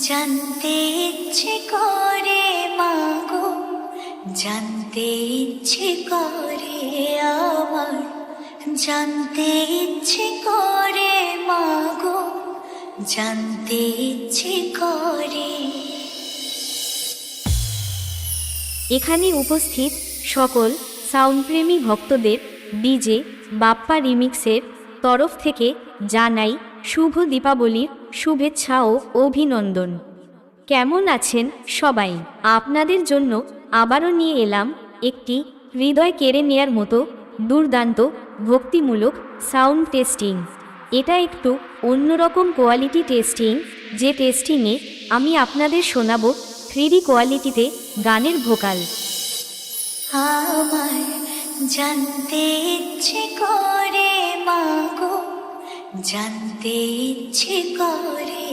জানতে ইচ্ছে করে মাগো, জানতে ইচ্ছে করে আমার, জানতে ইচ্ছে করে মাগো, জানতে ইচ্ছে করে। এখানে উপস্থিত সকল সাউন্ডপ্রেমী ভক্তদের ডিজে বাপ্পা রিমিক্সের তরফ থেকে জানাই শুভ দীপাবলির শুভেচ্ছা ও অভিনন্দন। কেমন আছেন সবাই? আপনাদের জন্য আবারও নিয়ে এলাম একটি হৃদয় কেড়ে নেয়ার মতো দুর্দান্ত ভক্তিমূলক সাউন্ড টেস্টিং। এটা একটু অন্যরকম কোয়ালিটি টেস্টিং, যে টেস্টিংয়ে আমি আপনাদের শোনাবো 3D কোয়ালিটিতে গানের ভোকাল। আমার জানতে ইচ্ছে করে মাগো, জানতে ইচ্ছে করে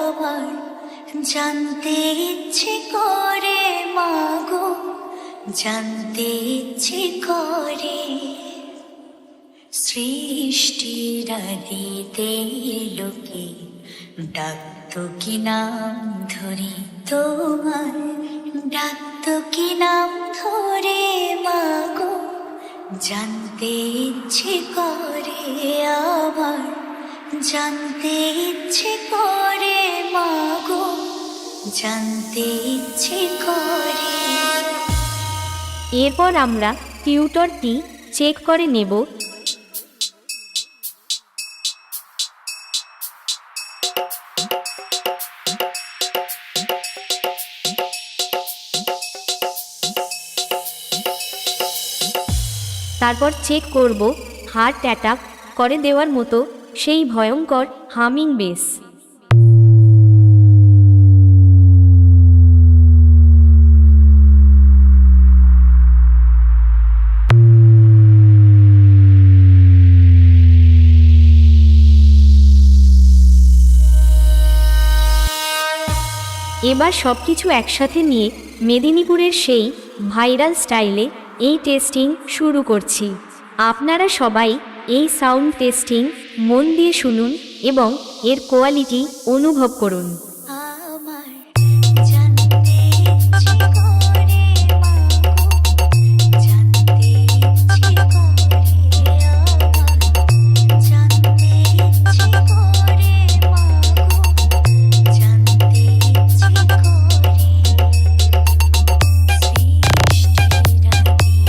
আমার, জানতে ইচ্ছে করে মাগো, জানতে ইচ্ছে করে। সৃষ্টির আদিতে লোকে ডাকতো কি নাম ধরে তোমার, ডাকতো কি নাম ধরে মাগো, জানতে ইচ্ছে করে আমার, জানতে ইচ্ছে করে মাগো, জানতে ইচ্ছে করে। এরপর আমরা টিউটরটি চেক করে নেব। তারপর চেক করব হার্ট অ্যাটাক করে দেওয়ার মতো সেই ভয়ঙ্কর হামিং বেস। এবার সব কিছু একসাথে নিয়ে মেদিনীপুরের সেই ভাইরাল স্টাইলে এই টেস্টিং শুরু করছি। আপনারা সবাই এই সাউন্ড টেস্টিং মন দিয়ে শুনুন এবং এর কোয়ালিটি অনুভব করুন। আমার জানতে ইচ্ছে করে মাগো, জানতে ইচ্ছে করে আমার, জানতে ইচ্ছে করে মাগো, জানতে ইচ্ছে করে। সৃষ্টির আদিতে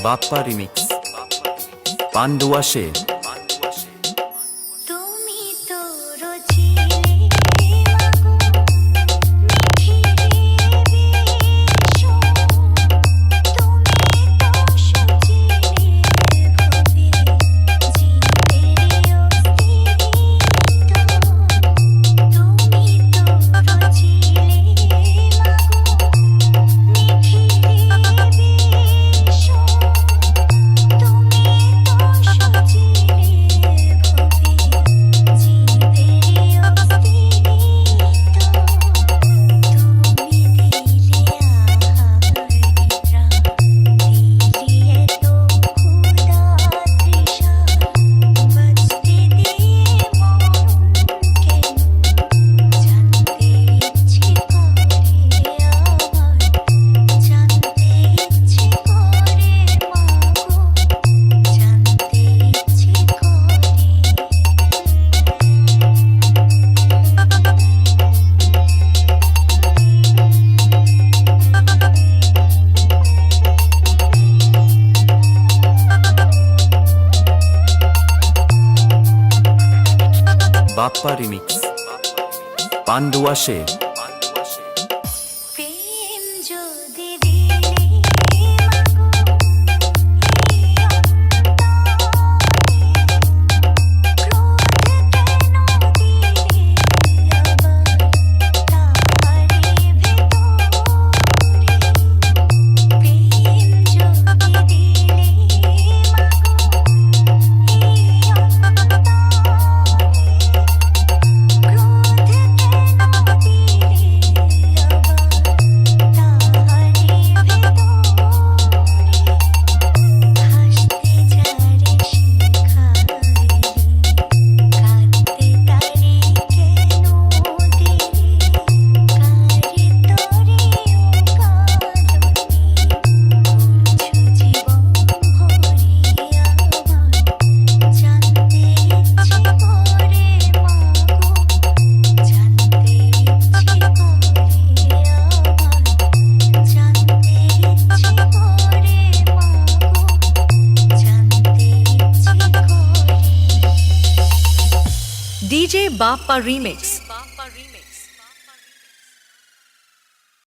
বাপ্পা রিমিক্স পান্ডুয়া সেন। তুমি তো রচিলে মাগো মিঠিরে বেশো, তুমি তো সজিলে ভবে জীবের অস্তিত্ব, তুমি তো রচিলে মাগো মিঠিরে বেশো, তুমি তো বাপ্পা রিমিক্স পান্ডুয়া সেন। প্রেম যদি দিলে DJ Bappa Remix.